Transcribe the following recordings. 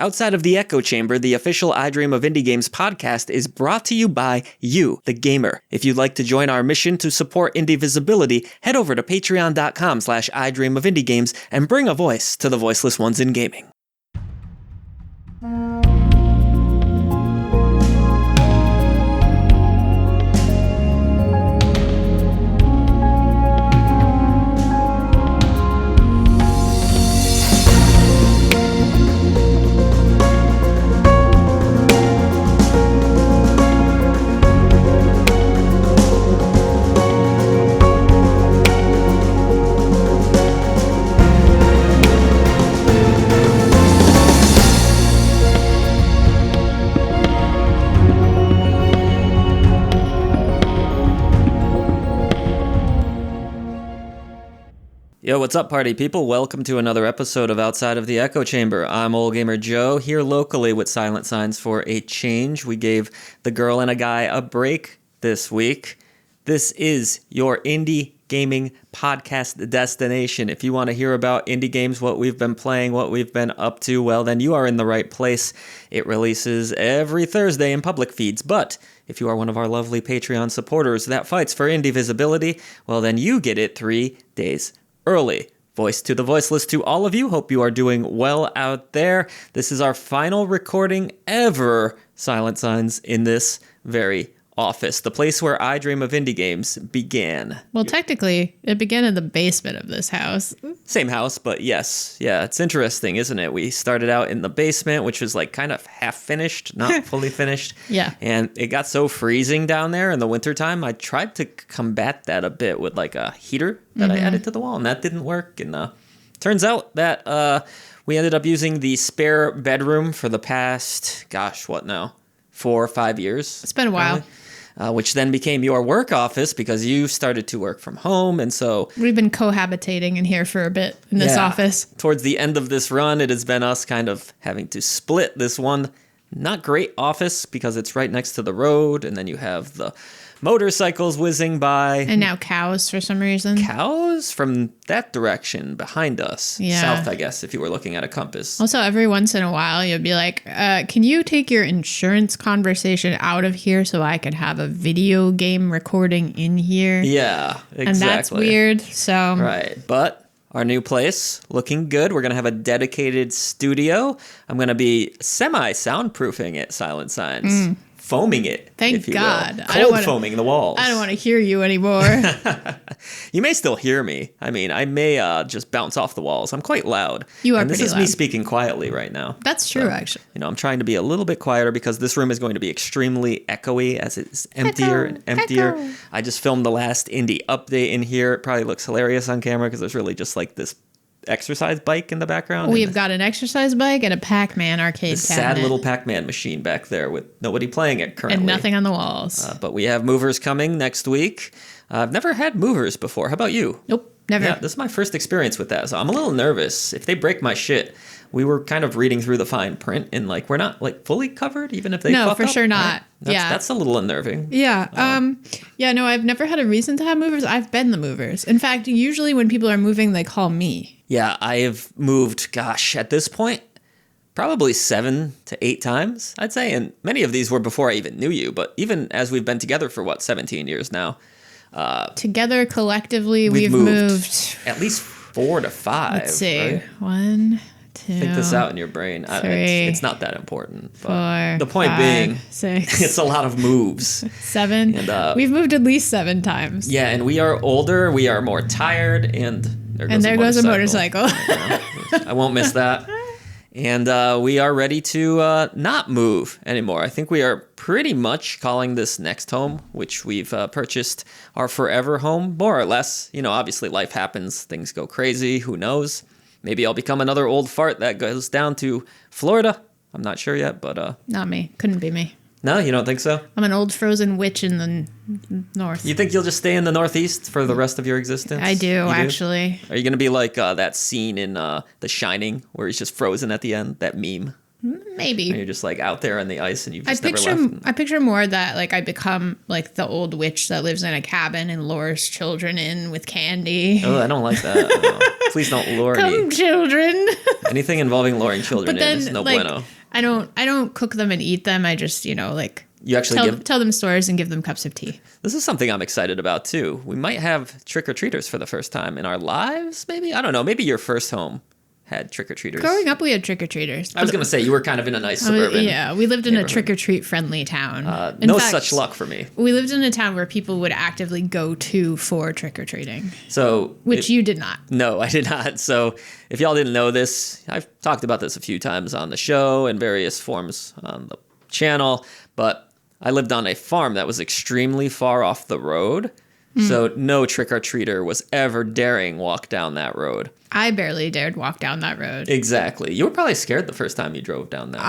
Outside of the Echo Chamber, the official I Dream of Indie Games podcast is brought to you by you, the gamer. If you'd like to join our mission to support indie visibility, head over to patreon.com/I Dream of Indie Games and bring a voice to the voiceless ones in gaming. Yo, what's up, party people? Welcome to another episode of Outside of the Echo Chamber. I'm Old Gamer Joe, here locally with Silent Signs for a change. We gave the girl and a guy a break this week. This is your indie gaming podcast destination. If you want to hear about indie games, what we've been playing, what we've been up to, well, then you are in the right place. It releases every Thursday in public feeds, but if you are one of our lovely Patreon supporters that fights for indie visibility, well, then you get it 3 days early. Voice to the voiceless to all of you. Hope you are doing well out there. This is our final recording ever, Silent Signs, in this very office, the place where I Dream of Indie Games began. Well, technically, it began in the basement of this house. Same house, but yes. Yeah, it's interesting, isn't it? We started out in the basement, which was like kind of half finished, not fully finished. Yeah. And it got so freezing down there in the wintertime. I tried to combat that a bit with like a heater that I added to the wall, and that didn't work. And turns out that we ended up using the spare bedroom for the past, 4 or 5 years. It's been a while. Which then became your work office because you started to work from home. And so we've been cohabitating in here for a bit in this office. Towards the end of this run, it has been us kind of having to split this one not great office because it's right next to the road. And then you have the motorcycles whizzing by. And now cows for some reason. Cows from that direction behind us. Yeah. South, I guess, if you were looking at a compass. Also, every once in a while, you'll be like, can you take your insurance conversation out of here so I can have a video game recording in here? Yeah, exactly. And that's weird, so. Right, but our new place, looking good. We're going to have a dedicated studio. I'm going to be semi-soundproofing it, Silent Signs. Foaming it, Thank if you God. will. Cold foaming the walls. I don't want to hear you anymore. You may still hear me. I mean, I may just bounce off the walls. I'm quite loud. You are and this pretty is loud. Me speaking quietly right now. That's true, actually. You know, I'm trying to be a little bit quieter because this room is going to be extremely echoey as it's emptier and emptier. Echo. I just filmed the last indie update in here. It probably looks hilarious on camera because there's really just like this exercise bike in the background. We've got an exercise bike and a Pac-Man arcade cabinet. Sad little Pac-Man machine back there with nobody playing it currently. And nothing on the walls. But we have movers coming next week. I've never had movers before. How about you? Nope, never. Yeah, this is my first experience with that, so I'm a little nervous. If they break my shit, we were kind of reading through the fine print, and like we're not like fully covered, even if they fuck up. No, for sure not. Right? That's a little unnerving. Yeah. No, I've never had a reason to have movers. I've been the movers. In fact, usually when people are moving, they call me. Yeah, I have moved, at this point, probably 7 to 8 times, I'd say. And many of these were before I even knew you. But even as we've been together for, 17 years now. Together, collectively, we've moved at least 4 to 5. Let's see. Right? 1, 2. Think this out in your brain. 3, it's not that important. But 4, the point 5, being, 6. It's a lot of moves. 7. And, we've moved at least 7 times. Yeah, and we are older. We are more tired. And there goes a motorcycle. I won't miss that. And we are ready to not move anymore. I think we are pretty much calling this next home, which we've purchased our forever home, more or less. You know, obviously life happens. Things go crazy. Who knows? Maybe I'll become another old fart that goes down to Florida. I'm not sure yet, but... Not me. Couldn't be me. No, you don't think so? I'm an old frozen witch in the north. You think you'll just stay in the Northeast for the rest of your existence? I do, actually. Are you going to be like that scene in The Shining where he's just frozen at the end? That meme? Maybe. And you're just like out there on the ice and you've just never left. I picture more that like I become like the old witch that lives in a cabin and lures children in with candy. Oh, I don't like that. No. Please don't lure me. Come, children. Anything involving luring children in is no bueno. I don't cook them and eat them. I just, like you actually tell them stories and give them cups of tea. This is something I'm excited about too. We might have trick-or-treaters for the first time in our lives, maybe? I don't know. Maybe your first home had trick-or-treaters. Growing up, we had trick-or-treaters. I was going to say, you were kind of in a nice suburban Yeah, we lived in a trick-or-treat friendly town. No such luck for me. We lived in a town where people would actively go to for trick-or-treating. Which you did not. No, I did not. So if y'all didn't know this, I've talked about this a few times on the show and various forms on the channel, but I lived on a farm that was extremely far off the road. So no trick-or-treater was ever daring walk down that road. I barely dared walk down that road. Exactly. You were probably scared the first time you drove down there.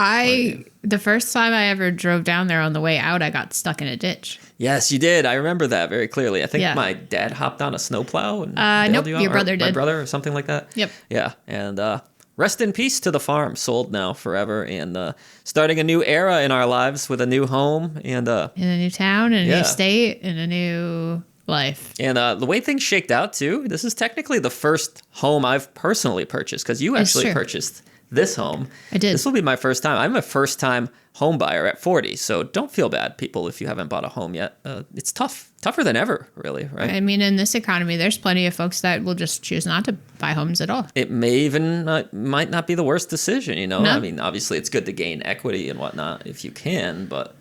The first time I ever drove down there on the way out, I got stuck in a ditch. Yes, you did. I remember that very clearly. I think my dad hopped on a snowplow and nope, bailed you out, your brother did. My brother or something like that. Yep. Yeah, and rest in peace to the farm. Sold now forever, and starting a new era in our lives with a new home and in a new town, and a new state, and a new life. And the way things shaked out too, this is technically the first home I've personally purchased, because you actually purchased this home. I did. This will be my first time. I'm a first time home buyer at 40, so don't feel bad, people, if you haven't bought a home yet. It's tougher than ever, really, right? I mean, in this economy, there's plenty of folks that will just choose not to buy homes at all. It may even might not be the worst decision, No. I mean, obviously it's good to gain equity and whatnot if you can, but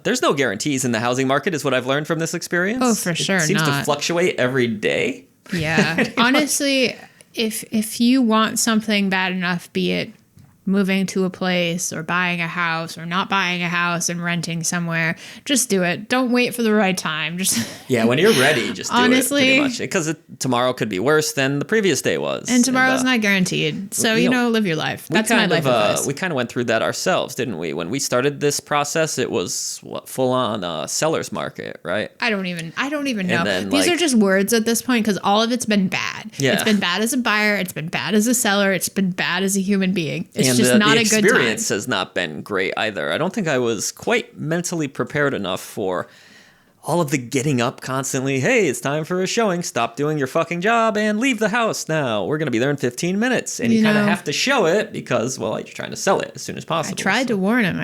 there's no guarantees in the housing market, is what I've learned from this experience. Oh, for sure. It seems to fluctuate every day. Yeah. Honestly, if you want something bad enough, be it moving to a place or buying a house or not buying a house and renting somewhere, just do it. Don't wait for the right time. When you're ready, just do honestly, it, pretty much. Because tomorrow could be worse than the previous day was. And tomorrow's not guaranteed. So, live your life. That's my life advice. We kind of went through that ourselves, didn't we? When we started this process, it was full on seller's market, right? I don't even know. Then, These are just words at this point, because all of it's been bad. Yeah. It's been bad as a buyer. It's been bad as a seller. It's been bad as a human being. It's just not a good time. The experience has not been great either. I don't think I was quite mentally prepared enough for all of the getting up constantly. Hey, it's time for a showing. Stop doing your fucking job and leave the house now. We're going to be there in 15 minutes. And you kind of have to show it because, well, you're trying to sell it as soon as possible. I tried to warn him.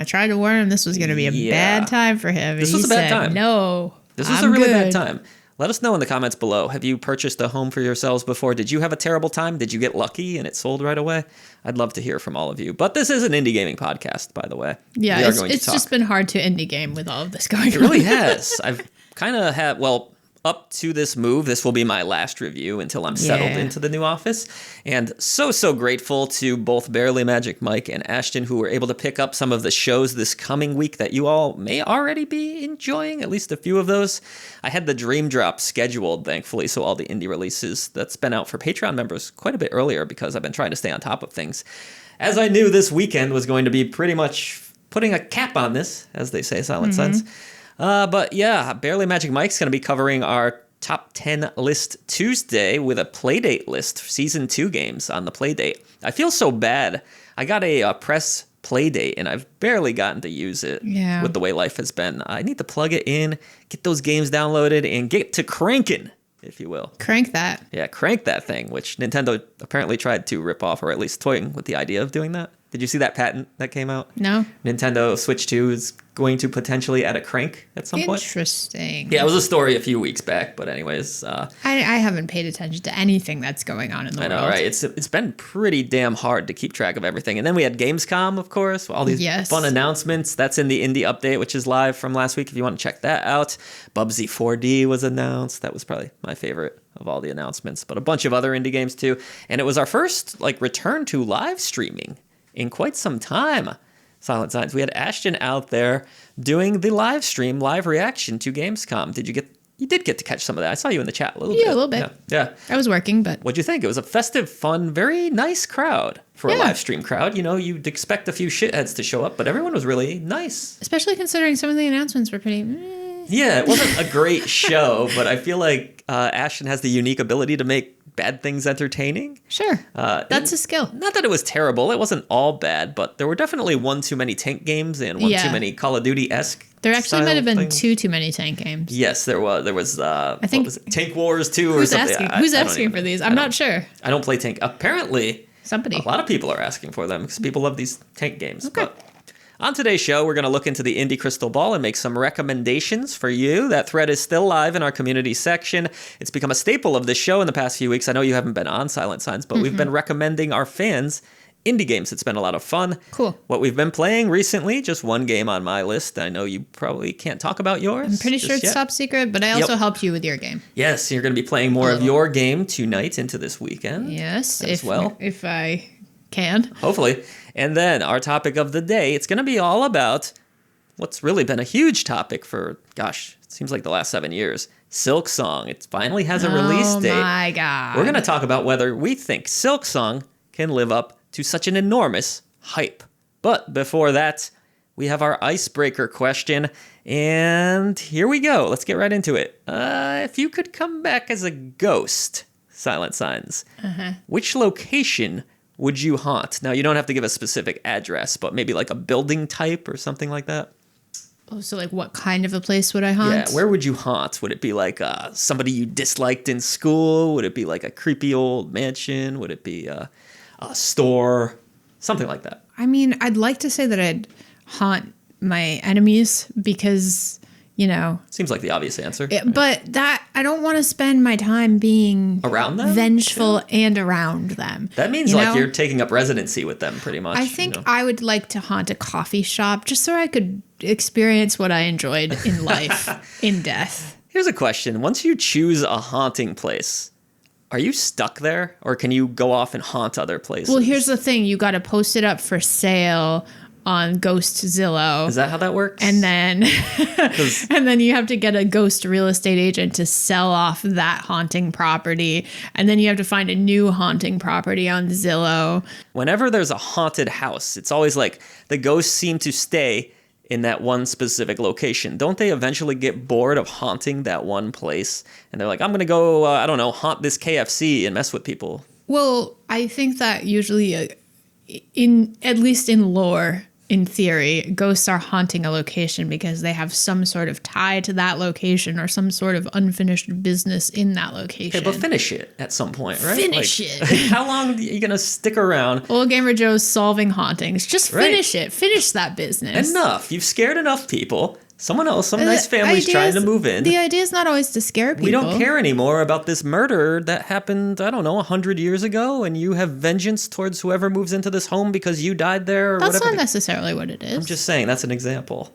This was going to be a bad time for him. This was a bad time. No, this was a really bad time. Let us know in the comments below. Have you purchased a home for yourselves before? Did you have a terrible time? Did you get lucky and it sold right away? I'd love to hear from all of you. But this is an indie gaming podcast, by the way. Yeah, it's just been hard to indie game with all of this going on. It really has. I've kind of had, up to this move, this will be my last review until I'm settled into the new office. And so grateful to both Barely Magic Mike and Ashton, who were able to pick up some of the shows this coming week that you all may already be enjoying, at least a few of those. I had the Dream Drop scheduled, thankfully, so all the indie releases that's been out for Patreon members quite a bit earlier, because I've been trying to stay on top of things. As I knew this weekend was going to be pretty much putting a cap on this, as they say, Silent Sense. But yeah, Barely Magic Mike's going to be covering our top 10 list Tuesday with a Playdate list, Season 2 games on the Playdate. I feel so bad. I got a press Playdate, and I've barely gotten to use it with the way life has been. I need to plug it in, get those games downloaded, and get to cranking, if you will. Crank that. Yeah, crank that thing, which Nintendo apparently tried to rip off, or at least toying with the idea of doing that. Did you see that patent that came out? No. Nintendo Switch 2 is going to potentially add a crank at some point. Interesting. Yeah, it was a story a few weeks back, but anyways. I haven't paid attention to anything that's going on in the world. I know, right? It's been pretty damn hard to keep track of everything. And then we had Gamescom, of course, all these fun announcements. That's in the indie update, which is live from last week if you want to check that out. Bubsy 4D was announced. That was probably my favorite of all the announcements, but a bunch of other indie games too. And it was our first return to live streaming in quite some time. Silent Signs. We had Ashton out there doing the live stream, live reaction to Gamescom. You did get to catch some of that. I saw you in the chat a little bit. Yeah, a little bit. Yeah. I was working, but... What'd you think? It was a festive, fun, very nice crowd for a live stream crowd. You'd expect a few shitheads to show up, but everyone was really nice. Especially considering some of the announcements were pretty... Yeah, it wasn't a great show, but I feel like Ashton has the unique ability to make bad things entertaining. Sure. That's a skill. Not that it was terrible. It wasn't all bad, but there were definitely one too many tank games and one too many Call of Duty-esque. There actually might have been things. too many tank games. Yes, there was. There was, I think, what was it? Tank Wars 2 or something. Who's asking for these? I'm not sure. I don't play tank. Apparently, somebody. A lot of people are asking for them because people love these tank games. Okay. But on today's show, we're going to look into the indie crystal ball and make some recommendations for you. That thread is still live in our community section. It's become a staple of this show in the past few weeks. I know you haven't been on Silent Signs, but we've been recommending our fans indie games. It's been a lot of fun. Cool. What we've been playing recently, just one game on my list. I know you probably can't talk about yours. I'm pretty sure it's top secret, but I also helped you with your game. Yes, you're going to be playing more of your game tonight into this weekend. Yes, if I can. Hopefully. And then our topic of the day, it's going to be all about what's really been a huge topic for, gosh, it seems like the last 7 years. Silksong. It finally has a release date. Oh my God. We're going to talk about whether we think Silksong can live up to such an enormous hype. But before that, we have our icebreaker question. And here we go. Let's get right into it. If you could come back as a ghost, Silent Signs, which location would you haunt? Now, you don't have to give a specific address, but maybe like a building type or something like that. Oh, so like what kind of a place would I haunt? Yeah, where would you haunt? Would it be like somebody you disliked in school? Would it be like a creepy old mansion? Would it be a store? Something like that. I mean, I'd like to say that I'd haunt my enemies because, you know. Seems like the obvious answer. But that I don't want to spend my time being around them, vengeful and around them. That means you're taking up residency with them pretty much. I think I would like to haunt a coffee shop just so I could experience what I enjoyed in life, in death. Here's a question. Once you choose a haunting place, are you stuck there or can you go off and haunt other places? Well, here's the thing. You got to post it up for sale on Ghost Zillow. Is that how that works? And then you have to get a ghost real estate agent to sell off that haunting property. And then you have to find a new haunting property on Zillow. Whenever there's a haunted house, it's always like the ghosts seem to stay in that one specific location. Don't they eventually get bored of haunting that one place? And they're like, I'm going to go, haunt this KFC and mess with people. Well, I think that usually at least in lore, in theory, ghosts are haunting a location because they have some sort of tie to that location or some sort of unfinished business in that location. Okay, but finish it at some point, right? Finish it. How long are you going to stick around? Old Gamer Joe's solving hauntings. Just finish it. Finish that business. Enough. You've scared enough people. Someone else, some nice family's trying to move in. The idea is not always to scare people. We don't care anymore about this murder that happened, 100 years ago, and you have vengeance towards whoever moves into this home because you died there or That's whatever. not necessarily what it is. I'm just saying, that's an example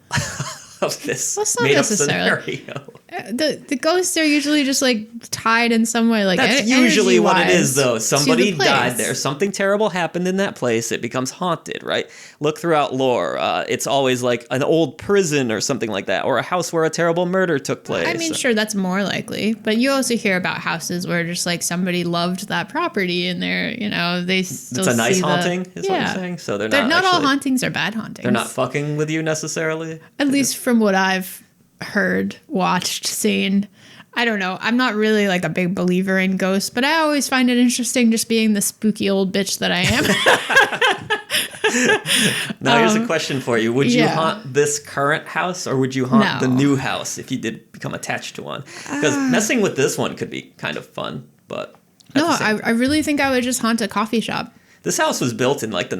of this That's not made-up necessarily. scenario. The ghosts are usually just like tied in some way. Like that's usually what it is, though. to Somebody the place. died there. Something terrible happened in that place. It becomes haunted, right? Look throughout lore. It's always like an old prison or something like that, or a house where a terrible murder took place. I mean, sure, that's more likely. But you also hear about houses where just like somebody loved that property and they still it's a nice see haunting, is what you're saying? So they're not all hauntings are bad hauntings. They're not fucking with you necessarily? At least from what I've heard, watched, seen. I don't know. I'm not really like a big believer in ghosts, but I always find it interesting just being the spooky old bitch that I am. Now, here's a question for you. Would you haunt this current house or would you haunt the new house if you did become attached to one? Because messing with this one could be kind of fun, but... I really think I would just haunt a coffee shop. This house was built in like the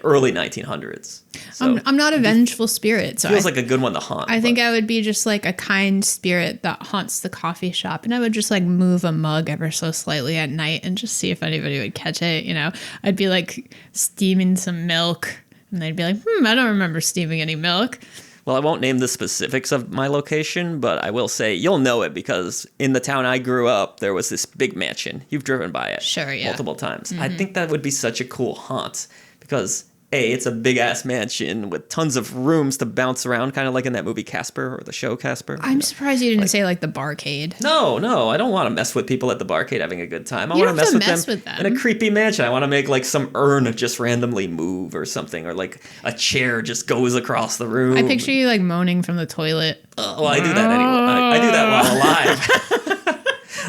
early 1900s. So I'm not a vengeful spirit, so feels like a good one to haunt. I think I would be just like a kind spirit that haunts the coffee shop, and I would just like move a mug ever so slightly at night and just see if anybody would catch it. I'd be like steaming some milk, and they'd be like, I don't remember steaming any milk. Well, I won't name the specifics of my location, but I will say you'll know it because in the town I grew up, there was this big mansion. You've driven by it multiple times. I think that would be such a cool haunt because A, it's a big-ass mansion with tons of rooms to bounce around, kind of like in that movie Casper or the show Casper. I'm surprised you didn't say, like, the barcade. No, I don't want to mess with people at the barcade having a good time. I want to mess with them in a creepy mansion. I want to make, like, some urn just randomly move or something, or, like, a chair just goes across the room. I picture you, like, moaning from the toilet. Well, I do that anyway. I do that while alive.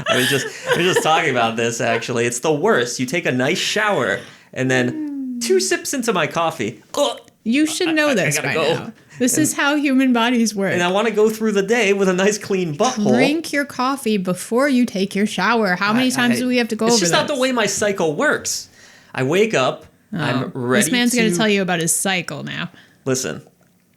I was just talking about this, actually. It's the worst. You take a nice shower, and then 2 sips into my coffee. You should know this by now. This is how human bodies work. And I want to go through the day with a nice clean butthole. Drink your coffee before you take your shower. How many times do we have to go over this? It's just not the way my cycle works. I wake up, I'm ready. This man's going to tell you about his cycle now. Listen,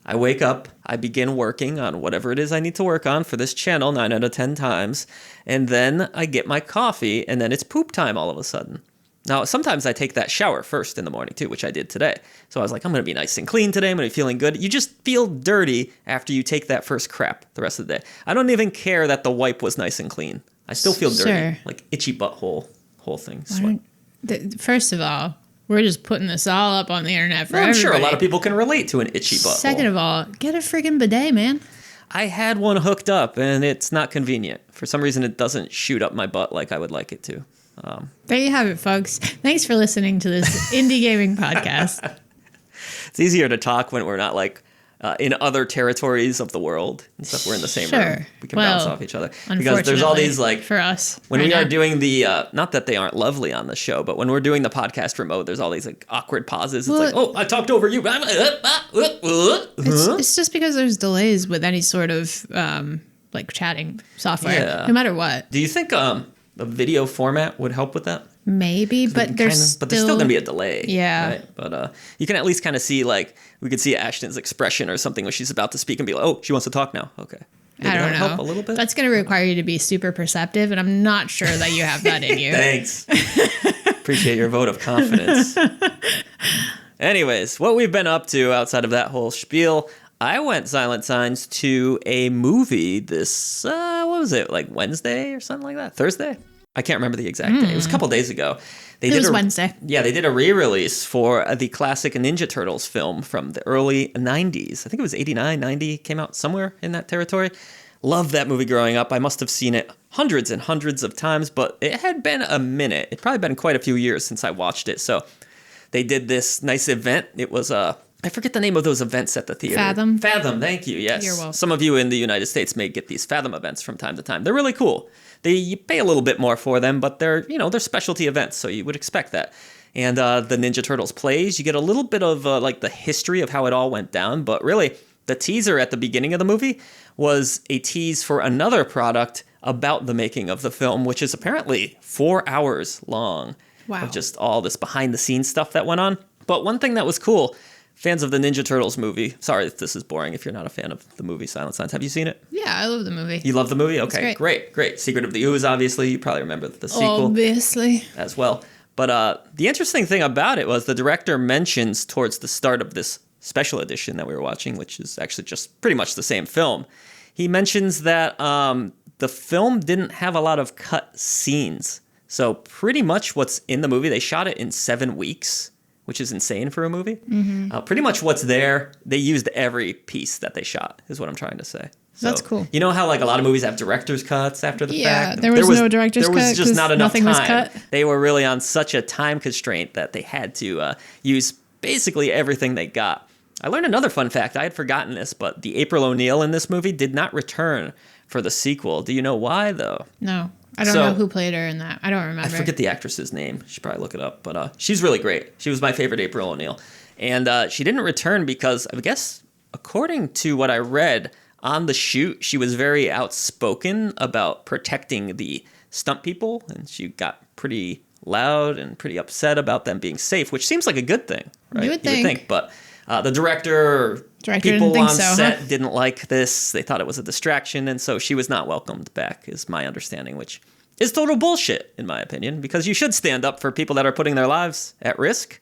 I wake up, I begin working on whatever it is I need to work on for this channel 9 out of 10 times, and then I get my coffee, and then it's poop time all of a sudden. Now, sometimes I take that shower first in the morning, too, which I did today. So I was like, I'm going to be nice and clean today. I'm going to be feeling good. You just feel dirty after you take that first crap the rest of the day. I don't even care that the wipe was nice and clean. I still feel dirty. Like itchy butthole, whole thing. First of all, we're just putting this all up on the internet for everybody. I'm sure a lot of people can relate to an itchy butthole. Second of all, get a friggin' bidet, man. I had one hooked up, and it's not convenient. For some reason, it doesn't shoot up my butt like I would like it to. There you have it, folks. Thanks for listening to this indie gaming podcast. It's easier to talk when we're not like in other territories of the world and stuff. We're in the same room. We can bounce off each other. Because there's all these like for us when we are doing the not that they aren't lovely on the show, but when we're doing the podcast remote, there's all these like awkward pauses. It's like, oh, I talked over you. It's just because there's delays with any sort of like chatting software, no matter what. Do you think the video format would help with that? Maybe, but there's still going to be a delay. Yeah. Right? But you can at least kind of see, like, we could see Ashton's expression or something when she's about to speak and be like, oh, she wants to talk now. Okay. Maybe I don't know. Help a little bit? That's going to require you to be super perceptive, and I'm not sure that you have that in you. Thanks. Appreciate your vote of confidence. Anyways, what we've been up to outside of that whole spiel, I went Silent Signs to a movie this, what was it, like Wednesday or something like that? Thursday? I can't remember the exact day. It was a couple days ago. It was Wednesday. Yeah, they did a re-release for the classic Ninja Turtles film from the early 90s. I think it was 89, 90, came out somewhere in that territory. Loved that movie growing up. I must have seen it hundreds and hundreds of times, but it had been a minute. It'd probably been quite a few years since I watched it. So they did this nice event. It was I forget the name of those events at the theater. Fathom, thank you, yes. You're welcome. Some of you in the United States may get these Fathom events from time to time. They're really cool. You pay a little bit more for them, but they're specialty events, so you would expect that. And the Ninja Turtles plays, you get a little bit of like the history of how it all went down, but really the teaser at the beginning of the movie was a tease for another product about the making of the film, which is apparently 4 hours long. Wow. Of just all this behind the scenes stuff that went on. But one thing that was cool, fans of the Ninja Turtles movie, sorry if this is boring if you're not a fan of the movie Silent Signs. Have you seen it? Yeah, I love the movie. You love the movie? Okay, great. Secret of the Ooze, obviously. You probably remember the sequel. Obviously. As well. But the interesting thing about it was the director mentions towards the start of this special edition that we were watching, which is actually just pretty much the same film. He mentions that the film didn't have a lot of cut scenes. So pretty much what's in the movie, they shot it in 7 weeks, which is insane for a movie. Mm-hmm. Pretty much what's there, they used every piece that they shot, is what I'm trying to say. So, that's cool. You know how like a lot of movies have director's cuts after the fact? Yeah, there was no director's cut. There was just not enough time. Was cut. They were really on such a time constraint that they had to use basically everything they got. I learned another fun fact. I had forgotten this, but the April O'Neil in this movie did not return for the sequel. Do you know why, though? No. I don't know who played her in that. I don't remember. I forget the actress's name. You should probably look it up. But she's really great. She was my favorite April O'Neil. And she didn't return because, I guess, according to what I read, on the shoot, she was very outspoken about protecting the stunt people. And she got pretty loud and pretty upset about them being safe, which seems like a good thing, right? You would think. But the director people on set didn't like this. They thought it was a distraction, and so she was not welcomed back, is my understanding, which is total bullshit, in my opinion, because you should stand up for people that are putting their lives at risk,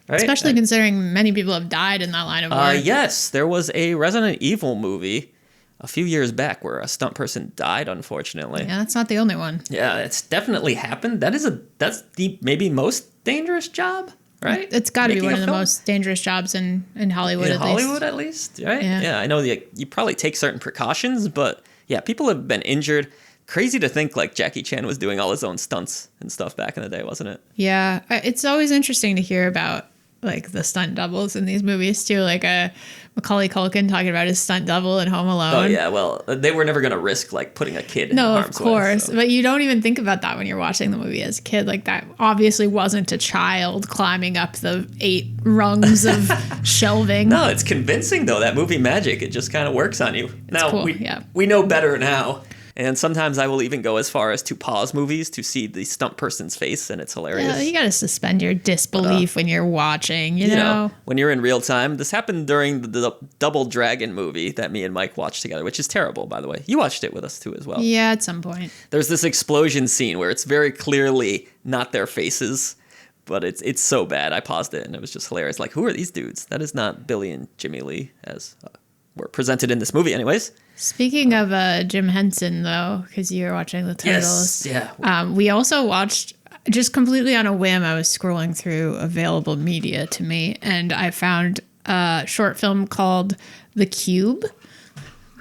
right? Especially considering many people have died in that line of work. Yes, there was a Resident Evil movie a few years back where a stunt person died, unfortunately. Yeah, that's not the only one. Yeah, it's definitely happened. That's the maybe most dangerous job. Right? It's got to be one of the most dangerous jobs in Hollywood, at least. In Hollywood, at least, right? Yeah. I know you probably take certain precautions, but yeah, people have been injured. Crazy to think like Jackie Chan was doing all his own stunts and stuff back in the day, wasn't it? Yeah. It's always interesting to hear about like the stunt doubles in these movies too, like Macaulay Culkin talking about his stunt double in Home Alone. Oh yeah, well, they were never going to risk like putting a kid in No, harm's of course. way, so. But you don't even think about that when you're watching the movie as a kid. Like, that obviously wasn't a child climbing up the 8 rungs of shelving. No, it's convincing though. That movie magic, it just kind of works on you. Now cool, we know better now. And sometimes I will even go as far as to pause movies to see the stunt person's face, and it's hilarious. Yeah, you got to suspend your disbelief when you're watching, you know? When you're in real time. This happened during the Double Dragon movie that me and Mike watched together, which is terrible, by the way. You watched it with us, too, as well. Yeah, at some point. There's this explosion scene where it's very clearly not their faces, but it's so bad. I paused it, and it was just hilarious. Like, who are these dudes? That is not Billy and Jimmy Lee, as were presented in this movie anyways. Speaking of Jim Henson, though, because you were watching the Turtles. Yes, yeah. We also watched, just completely on a whim, I was scrolling through available media to me, and I found a short film called The Cube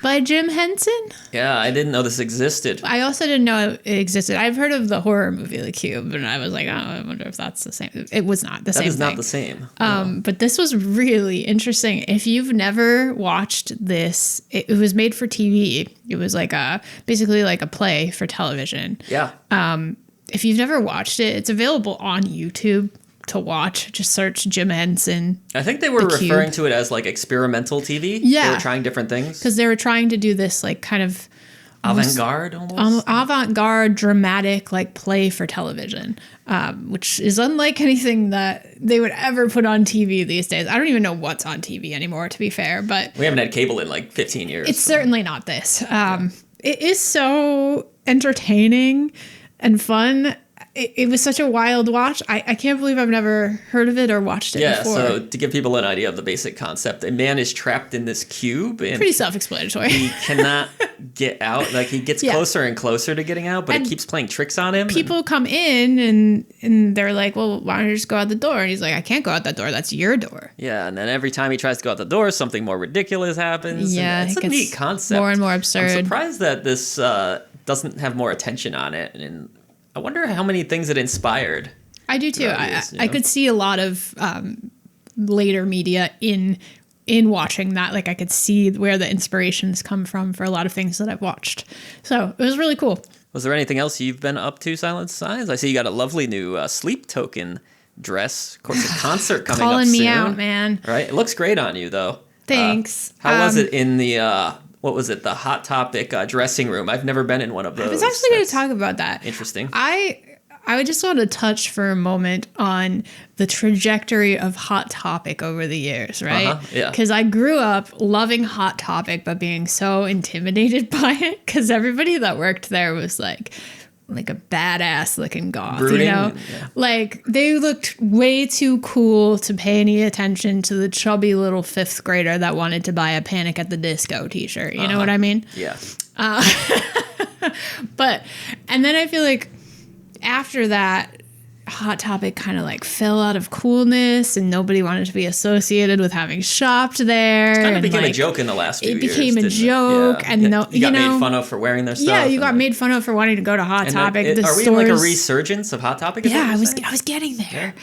by Jim Henson. Yeah, I didn't know this existed. I also didn't know it existed. I've heard of the horror movie The Cube, and I was like, oh, I wonder if that's the same. It was not the same thing. That is not the same. But this was really interesting. If you've never watched this, it was made for TV. It was like basically like a play for television. Yeah. If you've never watched it, it's available on YouTube to watch. Just search Jim Henson. I think they were referring to it as like experimental TV. Yeah. They were trying different things. Because they were trying to do this like kind of avant-garde almost. Avant-garde dramatic like play for television, which is unlike anything that they would ever put on TV these days. I don't even know what's on TV anymore, to be fair, but we haven't had cable in like 15 years. It's certainly not this. It is so entertaining and fun. It was such a wild watch. I can't believe I've never heard of it or watched it before. So to give people an idea of the basic concept, a man is trapped in this cube. And pretty self-explanatory. He cannot get out. Like, he gets closer and closer to getting out, but it keeps playing tricks on him. People come in and they're like, well, why don't you just go out the door? And he's like, I can't go out that door. That's your door. Yeah, and then every time he tries to go out the door, something more ridiculous happens. Yeah, it's a neat concept. More and more absurd. I'm surprised that this doesn't have more attention on it, and I wonder how many things it inspired. I do too. I could see a lot of later media in watching that. Like, I could see where the inspirations come from for a lot of things that I've watched. So it was really cool. Was there anything else you've been up to, Silent Signs? I see you got a lovely new Sleep Token dress. Of course, a concert coming up soon. Calling me out, man. Right? It looks great on you, though. Thanks. How was it in the... what was it? The Hot Topic dressing room. I've never been in one of those. I was actually going to talk about that. Interesting. I would just want to touch for a moment on the trajectory of Hot Topic over the years, right? Yeah. Because I grew up loving Hot Topic, but being so intimidated by it because everybody that worked there was like a badass looking goth, brooding, you know? Yeah. Like, they looked way too cool to pay any attention to the chubby little 5th grader that wanted to buy a Panic at the Disco t-shirt. You know what I mean? Yeah. And then I feel like after that, Hot Topic kind of like fell out of coolness and nobody wanted to be associated with having shopped there. It kind of became a joke in the last few years. It became a joke. Yeah. And you got made fun of for wearing their stuff. Yeah, you got made fun of for wanting to go to Hot Topic. Are we in like a resurgence of Hot Topic? Yeah, I was getting there.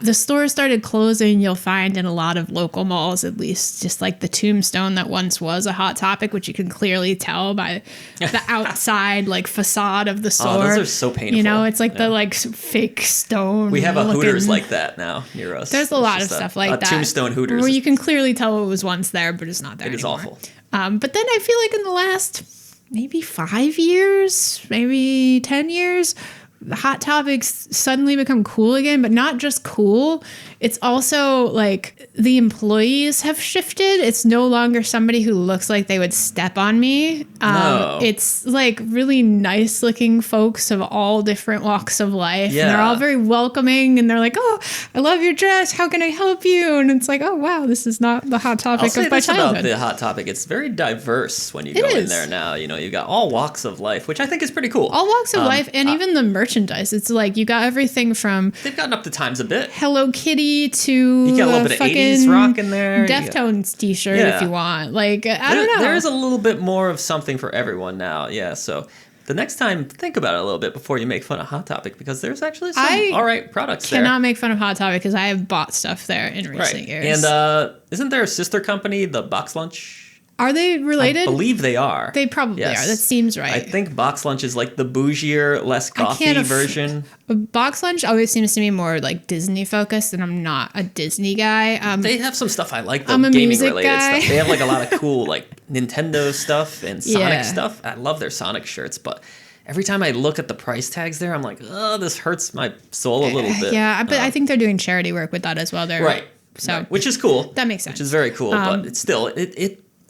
The stores started closing. You'll find in a lot of local malls, at least, just like the tombstone that once was a Hot Topic, which you can clearly tell by the outside like facade of the store. Oh, those are so painful. You know, it's like the like fake stone. We have a Hooters like that now near us. There's a lot of stuff like that. Tombstone Hooters. Where you can clearly tell it was once there, but it's not there anymore. It is awful. But then I feel like in the last maybe 5 years, maybe 10 years, the Hot Topics suddenly become cool again, but not just cool. It's also like the employees have shifted. It's no longer somebody who looks like they would step on me. No. It's like really nice looking folks of all different walks of life. Yeah. And they're all very welcoming and they're like, oh, I love your dress. How can I help you? And it's like, oh, wow, this is not the Hot Topic of my childhood. About the Hot Topic. It's very diverse when you go in there now. You know, you've got all walks of life, which I think is pretty cool. All walks of life and even the merchandise. It's like you got everything from... They've gotten up to times a bit. Hello Kitty to you got a little bit of 80s rock in there. Deftones t-shirt if you want. Like, I don't know. There is a little bit more of something for everyone now. Yeah, so the next time, think about it a little bit before you make fun of Hot Topic, because there's actually some all right products there. Cannot make fun of Hot Topic because I have bought stuff there in recent years. And isn't there a sister company, the Box Lunch? Are they related? I believe they are. They probably are. That seems right. I think Box Lunch is like the bougier, less gothy version. Box Lunch always seems to me more like Disney focused, and I'm not a Disney guy. They have some stuff I like, though, I'm a gaming music related guy. stuff. They have like a lot of cool like Nintendo stuff and Sonic stuff. I love their Sonic shirts, but every time I look at the price tags there, I'm like, oh, this hurts my soul a little bit. Yeah, but I think they're doing charity work with that as well. Right. So which is cool. That makes sense. Which is very cool, but it's still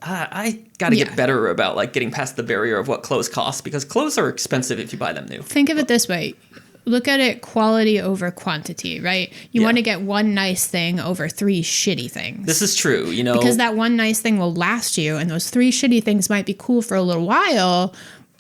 I got to get better about like getting past the barrier of what clothes cost, because clothes are expensive if you buy them new. Think of it this way. Look at it quality over quantity, right? You want to get one nice thing over 3 shitty things. This is true, because that one nice thing will last you, and those 3 shitty things might be cool for a little while,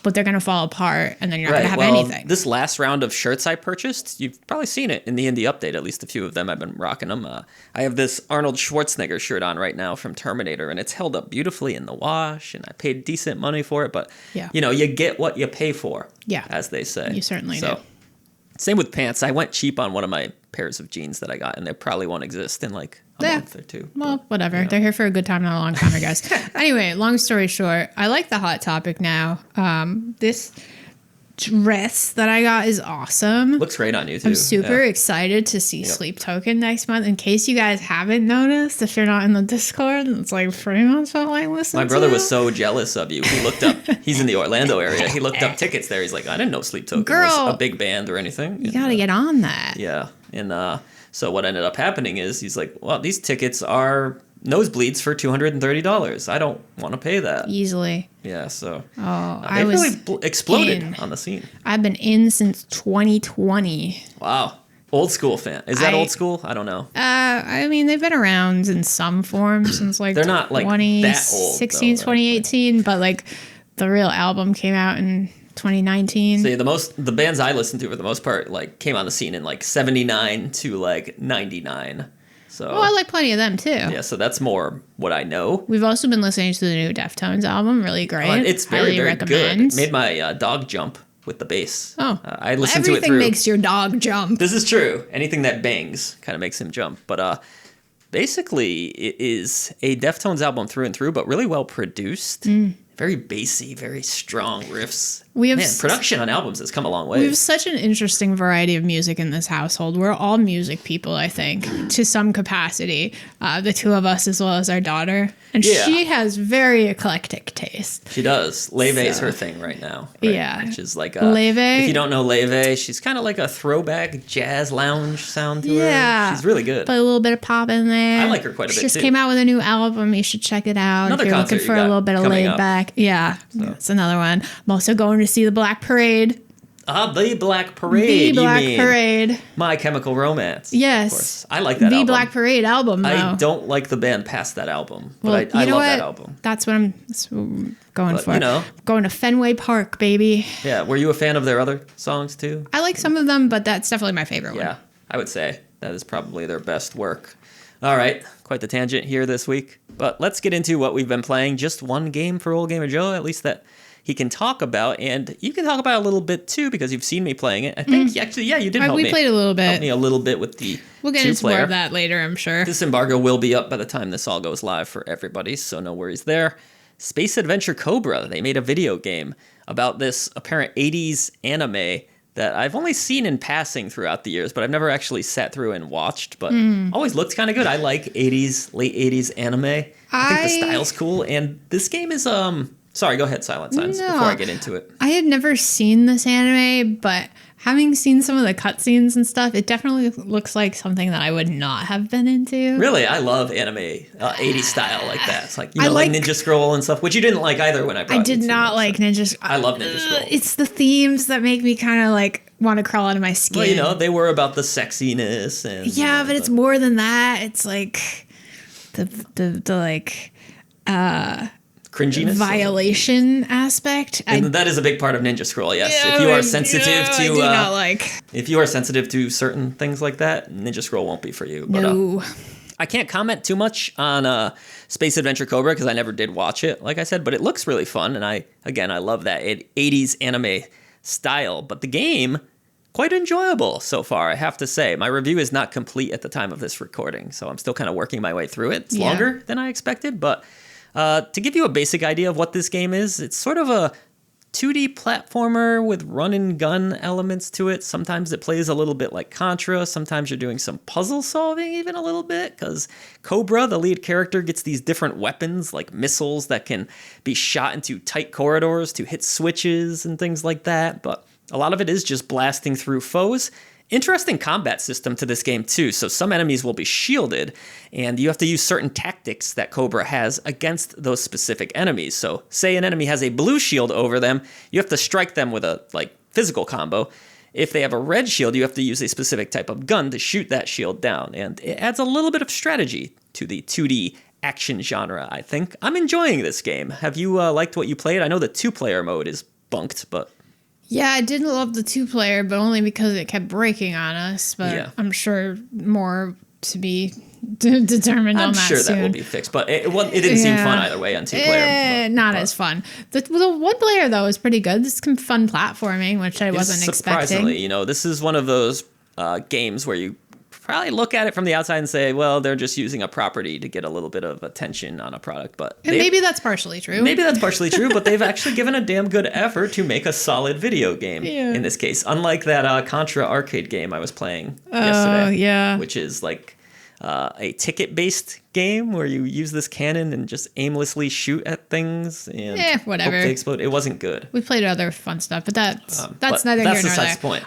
but they're going to fall apart, and then you're not going to have anything. This last round of shirts I purchased, you've probably seen it in the indie update, at least a few of them. I've been rocking them. I have this Arnold Schwarzenegger shirt on right now from Terminator, and it's held up beautifully in the wash, and I paid decent money for it, but, you get what you pay for, as they say. You certainly do. Same with pants. I went cheap on one of my pairs of jeans that I got, and they probably won't exist in like a month or 2. Well, whatever. They're here for a good time, not a long time, I guess. Anyway, long story short, I like the Hot Topic now. This dress that I got is awesome. Looks great on you, too. I'm super excited to see Sleep Token next month. In case you guys haven't noticed, if you're not in the Discord, it's like pretty much what I listen to. My brother was so jealous of you. He looked up, he's in the Orlando area. He looked up tickets there. He's like, I didn't know Sleep Token was a big band or anything. You got to get on that. Yeah. And so what ended up happening is he's like, well, these tickets are nosebleeds for $230. I don't want to pay that. Easily. Yeah, so I really exploded on the scene. I've been in since 2020. Wow. Old school fan. Is that old school? I don't know. I mean, they've been around in some form since like they're not like 2016, 2018, but like the real album came out in 2019. See, the bands I listened to for the most part like came on the scene in like 79 to like 99. So I like plenty of them too. Yeah, so that's more what I know. We've also been listening to the new Deftones album. Really great. It's very, very good. It made my dog jump with the bass. I listened to it through. Everything makes your dog jump. This is true. Anything that bangs kind of makes him jump. But basically, it is a Deftones album through and through, but really well produced. Very bassy, very strong riffs. Production on albums has come a long way. We have such an interesting variety of music in this household. We're all music people, I think, to some capacity. The two of us as well as our daughter. And she has very eclectic taste. She does. Leve is her thing right now. Right? Yeah. Which is like Leve. If you don't know Leve, she's kind of like a throwback jazz lounge sound to her. She's really good. Put a little bit of pop in there. I like her quite a bit, She just too. came out with a new album. You should check it out. Another if you're concert looking for you a got little bit of coming laid up. back. Yeah. That's another one. I'm also going to see the Black Parade. The Black Parade. The Black Parade. My Chemical Romance. Yes. Of course. I like that album. The Black Parade album, though. I don't like the band past that album, but Well, I love that album. That's what I'm going for. You know. Going to Fenway Park, baby. Yeah. Were you a fan of their other songs, too? I like some of them, but that's definitely my favorite one. Yeah. I would say that is probably their best work. All right. Quite the tangent here this week. But let's get into what we've been playing. Just one game for Old Gamer Joe, at least that he can talk about, and you can talk about it a little bit too because you've seen me playing it. I think actually, you did help me. We played a little bit. Helped me a little bit with the We'll get into more two-player. of that later, I'm sure. This embargo will be up by the time this all goes live for everybody, so no worries there. Space Adventure Cobra. They made a video game about this apparent 80s anime that I've only seen in passing throughout the years, but I've never actually sat through and watched, but always looked kind of good. I like 80s, late 80s anime. I think the style's cool, and this game is Sorry, go ahead, Silent Signs, before I get into it. I had never seen this anime, but having seen some of the cutscenes and stuff, it definitely looks like something that I would not have been into. Really? I love anime, 80s style like that. It's like, like Ninja Scroll and stuff, which you didn't like either when I brought I did not like Ninja Scroll. I love Ninja Scroll. It's the themes that make me kind of like want to crawl out of my skin. Well, they were about the sexiness and... Yeah, but it's more than that. It's like the like... cringiness, violation aspect, and that is a big part of Ninja Scroll. Yes, if you are sensitive to, I do not like. If you are sensitive to certain things like that, Ninja Scroll won't be for you. But, no, I can't comment too much on Space Adventure Cobra because I never did watch it, like I said, but it looks really fun. And I love that 80s anime style. But the game, quite enjoyable so far, I have to say. My review is not complete at the time of this recording, so I'm still kind of working my way through it. It's longer than I expected, but to give you a basic idea of what this game is, it's sort of a 2D platformer with run and gun elements to it. Sometimes it plays a little bit like Contra. Sometimes you're doing some puzzle solving even a little bit, because Cobra, the lead character, gets these different weapons like missiles that can be shot into tight corridors to hit switches and things like that. But a lot of it is just blasting through foes. Interesting combat system to this game too. So some enemies will be shielded, and you have to use certain tactics that Cobra has against those specific enemies. So say an enemy has a blue shield over them, you have to strike them with a physical combo. If they have a red shield, you have to use a specific type of gun to shoot that shield down. And it adds a little bit of strategy to the 2D action genre, I think. I'm enjoying this game. Have you liked what you played? I know the 2-player mode is bunked, but... Yeah, I didn't love the 2-player, but only because it kept breaking on us. But I'm sure more to be determined on that soon. I'm sure that will be fixed, but it didn't seem fun either way on 2-player. Not as fun. The 1-player, though, is pretty good. This is some fun platforming, which I wasn't expecting. Surprisingly, this is one of those games where you probably look at it from the outside and say, well, they're just using a property to get a little bit of attention on a product. But maybe that's partially true. But they've actually given a damn good effort to make a solid video game in this case. Unlike that Contra arcade game I was playing yesterday, which is like a ticket-based game where you use this cannon and just aimlessly shoot at things and whatever. hope they explode. It wasn't good. We played other fun stuff, but that's neither here nor there. That's besides the point.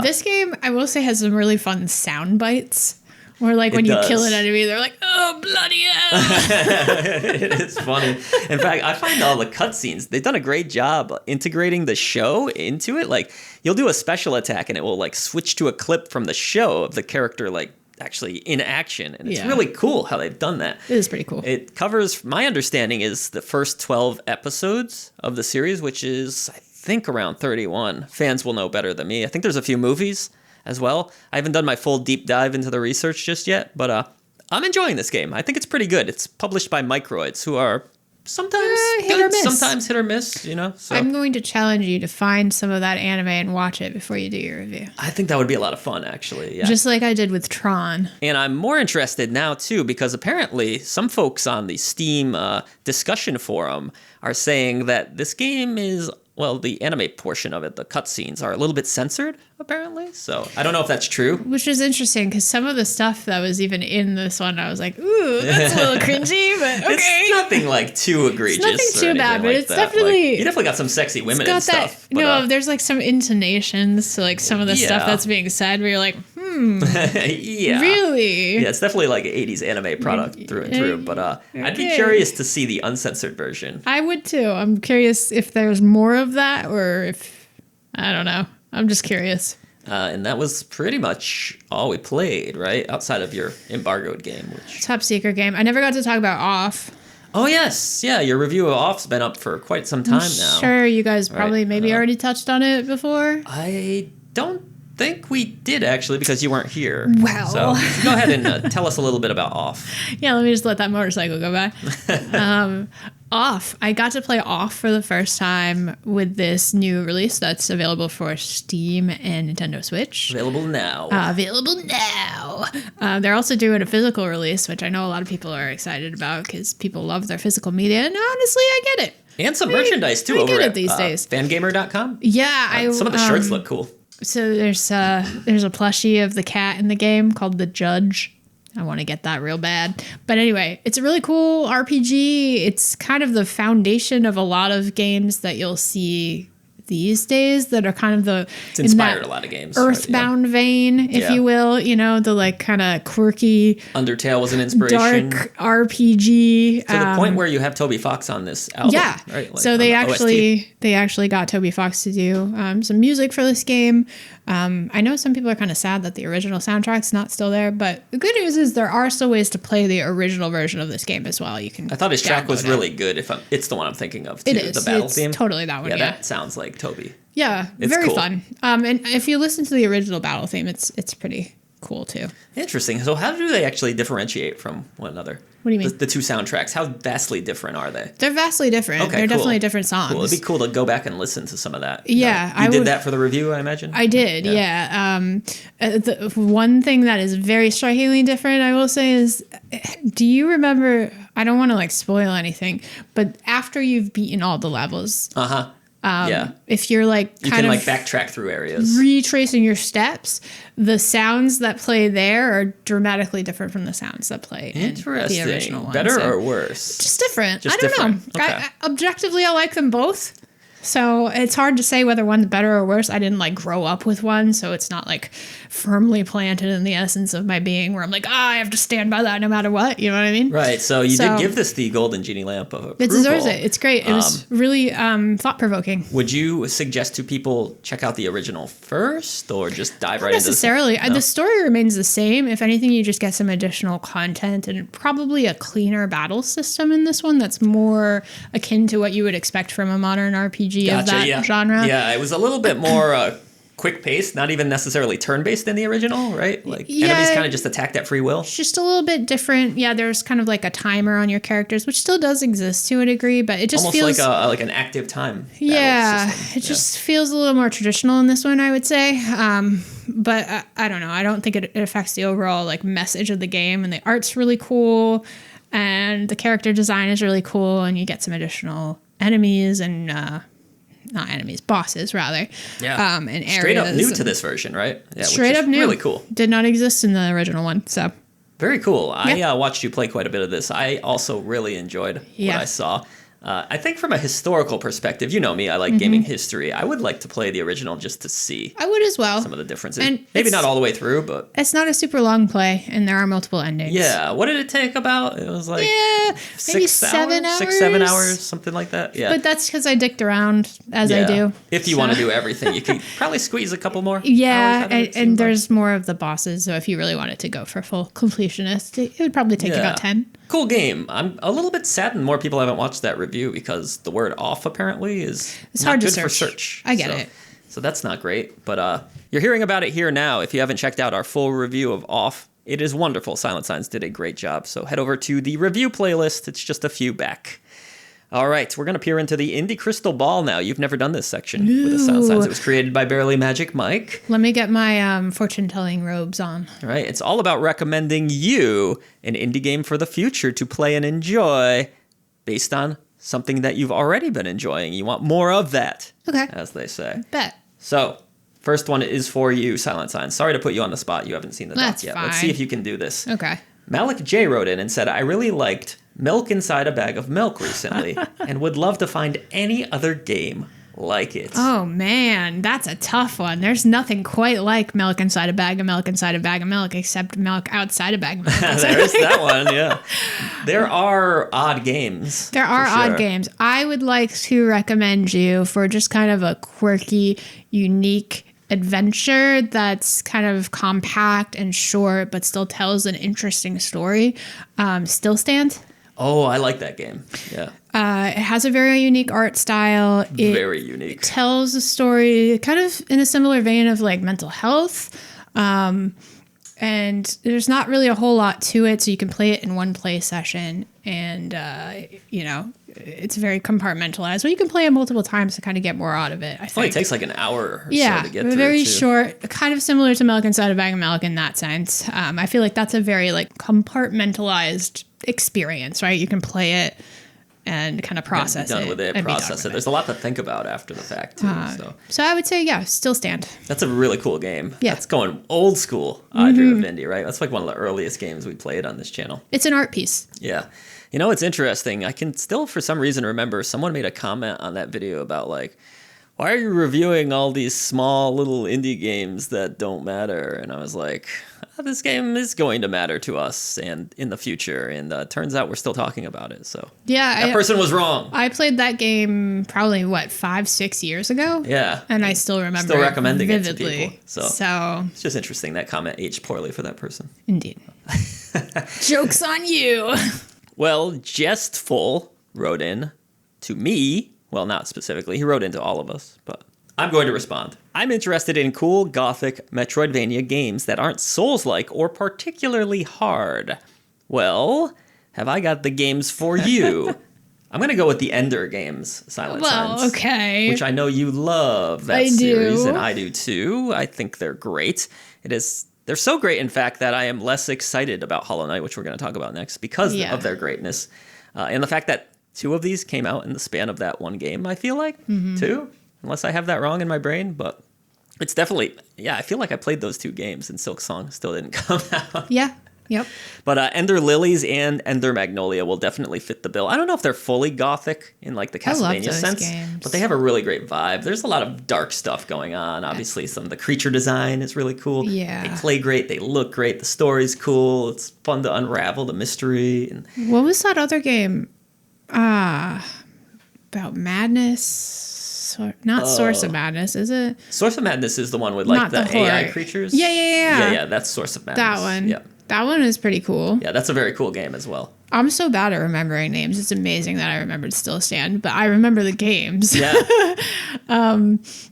This game, I will say, has some really fun sound bites. Where when you kill an enemy, they're like, oh, bloody hell. It is funny. In fact, I find all the cutscenes, they've done a great job integrating the show into it. Like, you'll do a special attack and it will switch to a clip from the show of the character actually in action, and it's really cool how they've done that. It is pretty cool. It covers, my understanding is, the first 12 episodes of the series, which is, I think, around 31. Fans will know better than me. I think there's a few movies as well. I haven't done my full deep dive into the research just yet, but I'm enjoying this game. I think it's pretty good. It's published by Microids, who are sometimes good, sometimes hit or miss, So I'm going to challenge you to find some of that anime and watch it before you do your review. I think that would be a lot of fun, actually. Yeah. Just like I did with Tron. And I'm more interested now, too, because apparently some folks on the Steam discussion forum are saying that this game is... Well, the anime portion of it, the cutscenes, are a little bit censored, apparently. So I don't know if that's true. Which is interesting, because some of the stuff that was even in this one, I was like, ooh, that's a little cringy, but okay. It's nothing too egregious. It's nothing too bad, but it's that. definitely... you definitely got some sexy women and stuff. There's some intonations to some of the stuff that's being said where you're like, really? Yeah, it's definitely like an 80s anime product through and through, but I'd be curious to see the uncensored version. I would too. I'm curious if there's more of that, or if, I don't know. I'm just curious. And that was pretty much all we played, right? Outside of your embargoed game. Top secret game. I never got to talk about Off. Oh, yes. Yeah, your review of Off's been up for quite some time now. Sure, you guys probably already touched on it before. I don't think we did, actually, because you weren't here. Well. So go ahead and tell us a little bit about Off. Yeah, let me just let that motorcycle go by. Off. I got to play Off for the first time with this new release that's available for Steam and Nintendo Switch. Available now. They're also doing a physical release, which I know a lot of people are excited about because people love their physical media, and honestly, I get it. And some merchandise, too, over at these days. Fangamer.com. Yeah. Some of the shirts look cool. So there's a plushie of the cat in the game called the Judge. I want to get that real bad. But anyway, it's a really cool RPG. It's kind of the foundation of a lot of games that you'll see these days that are kind of it's inspired a lot of games. Earthbound vein, if you will. The kind of quirky... Undertale was an inspiration. Dark RPG. To the point where you have Toby Fox on this album. Yeah. Right? So they actually got Toby Fox to do some music for this game. I know some people are kind of sad that the original soundtrack's not still there, but the good news is there are still ways to play the original version of this game as well. I thought his track was really good. It's the one I'm thinking of, too. It is. The battle theme. It's totally that one, yeah. That sounds like Toby. Yeah, it's very cool. fun. And if you listen to the original battle theme, it's pretty cool too. Interesting. So how do they actually differentiate from one another? What do you mean? The two soundtracks, how vastly different are they? They're vastly different. Okay, They're cool. definitely different songs. Cool. It'd be cool to go back and listen to some of that. Yeah. You did that for the review, I imagine? I did, yeah. The one thing that is very strikingly different, I will say, is, do you remember, I don't want to like spoil anything, but after you've beaten all the levels, if you're like you can like backtrack through areas, retracing your steps, the sounds that play there are dramatically different from the sounds that play in the original one. Better or worse? Just different. Just I don't different. know. Okay. Objectively, I like them both. So it's hard to say whether one's better or worse. I didn't like grow up with one, so it's not like firmly planted in the essence of my being where I'm like, I have to stand by that no matter what. You know what I mean? Right. So you did give this the Golden Genie Lamp of approval. It deserves it. It's great. It was really thought-provoking. Would you suggest to people check out the original first or just dive right into this? Not necessarily. The story remains the same. If anything, you just get some additional content and probably a cleaner battle system in this one that's more akin to what you would expect from a modern RPG of that genre. Yeah, it was a little bit more quick paced, not even necessarily turn based in the original, right? Like enemies kind of just attacked at free will. It's just a little bit different. Yeah, there's kind of like a timer on your characters, which still does exist to a degree, but it just almost feels like an active time. It just feels a little more traditional in this one, I would say. But I don't know. I don't think it affects the overall like message of the game, and the art's really cool, and the character design is really cool, and you get some additional enemies and not enemies, bosses rather. Yeah. And areas. Straight up new to this version, right? Yeah. Straight up new. Really cool. Did not exist in the original one, so. Very cool. I watched you play quite a bit of this. I also really enjoyed what I saw. I think from a historical perspective, you know me, I like gaming history. I would like to play the original just to see. I would as well. Some of the differences. And maybe not all the way through, but. It's not a super long play, and there are multiple endings. Yeah. What did it take about? It was like maybe 7 hours. 6-7 hours, something like that. Yeah. But that's because I dicked around as I do. If you want to do everything, you could probably squeeze a couple more. Yeah, and there's more of the bosses, so if you really wanted to go for full completionist, it would probably take about 10. Cool game. I'm a little bit saddened more people haven't watched that review because the word off apparently is it's not hard good to search. For search. I get it. So that's not great. But you're hearing about it here now. If you haven't checked out our full review of Off, it is wonderful. Silent Signs did a great job. So head over to the review playlist. It's just a few back. All right, we're going to peer into the Indie Crystal Ball now. You've never done this section with the Silent Signs. It was created by Barely Magic Mike. Let me get my fortune-telling robes on. All right, it's all about recommending you an indie game for the future to play and enjoy based on something that you've already been enjoying. You want more of that, as they say. Bet. So, first one is for you, Silent Signs. Sorry to put you on the spot. You haven't seen the doc yet. Fine. Let's see if you can do this. Okay. Malik J wrote in and said, I really liked Milk Inside a Bag of Milk recently and would love to find any other game like it. Oh, man, that's a tough one. There's nothing quite like Milk Inside a Bag of Milk Inside a Bag of Milk except Milk Outside a Bag of Milk. There's that one, yeah. There are odd games. There are odd games. I would like to recommend you for just kind of a quirky, unique adventure that's kind of compact and short but still tells an interesting story. Still Stand. Oh, I like that game. Yeah. It has a very unique art style. Very unique. It tells a story kind of in a similar vein of like mental health. And there's not really a whole lot to it, so you can play it in one play session. And, it's very compartmentalized. But you can play it multiple times to kind of get more out of it, I think. It only takes like an hour or so to get through. Very short, kind of similar to Milk Inside a Bag of Milk in that sense. I feel like that's a very like compartmentalized experience, right? You can play it and kind of process it. Be done with it, process it. There's a lot to think about after the fact, too. So I would say, Still Stand. That's a really cool game. Yeah. That's going old school Audrey of Indie, right? That's like one of the earliest games we played on this channel. It's an art piece. Yeah. You know, it's interesting. I can still, for some reason, remember someone made a comment on that video about, like, why are you reviewing all these small little indie games that don't matter? And I was like, this game is going to matter to us and in the future. And turns out we're still talking about it. So that person was wrong. I played that game probably, 5-6 years ago? Yeah. And I still remember still recommending it to vividly. people. So it's just interesting that comment aged poorly for that person. Indeed. Joke's on you. Well, Jestful wrote in to me. Well, not specifically. He wrote into all of us, but I'm going to respond. I'm interested in cool, gothic Metroidvania games that aren't Souls-like or particularly hard. Well, have I got the games for you? I'm going to go with the Ender games, Silent Signs. Okay. Which I know you love that series, and I do too. I think they're great. They're so great, in fact, that I am less excited about Hollow Knight, which we're going to talk about next, because of their greatness. And the fact that 2 of these came out in the span of that one game, I feel like. 2? Unless I have that wrong in my brain, but it's definitely, I feel like I played those 2 games and Silksong still didn't come out. Yeah. Yep. But Ender Lilies and Ender Magnolia will definitely fit the bill. I don't know if they're fully gothic in like the Castlevania sense, games. but they have a really great vibe. There's a lot of dark stuff going on. Obviously, some of the creature design is really cool. Yeah. They play great. They look great. The story's cool. It's fun to unravel the mystery. And what was that other game? About madness? Not Source of Madness, is it? Source of Madness is the one with like the AI creatures. Yeah. That's Source of Madness. That one. Yeah. That one is pretty cool. Yeah, that's a very cool game as well. I'm so bad at remembering names. It's amazing that I remembered Still Stand, but I remember the games. Yeah.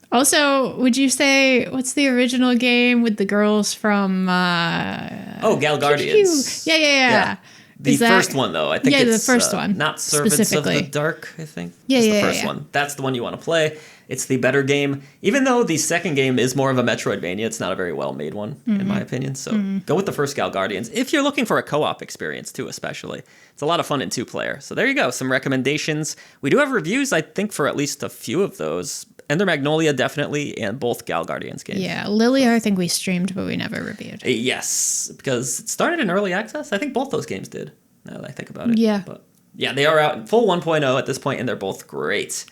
Also, would you say, what's the original game with the girls from... Gal Guardians. Yeah. The first one, though. I think it's the first one. Not Servants of the Dark, I think. Yeah, the first one. That's the one you want to play. It's the better game. Even though the second game is more of a Metroidvania, it's not a very well-made one, in my opinion. So go with the first Gal Guardians. If you're looking for a co-op experience, too, especially. It's a lot of fun in 2-player. So there you go. Some recommendations. We do have reviews, I think, for at least a few of those. Ender Magnolia, definitely, and both Gal Guardians games. Yeah, Lily, I think we streamed, but we never reviewed. Yes, because it started in early access. I think both those games did, now that I think about it. Yeah. But yeah, they are out in full 1.0 at this point, and they're both great.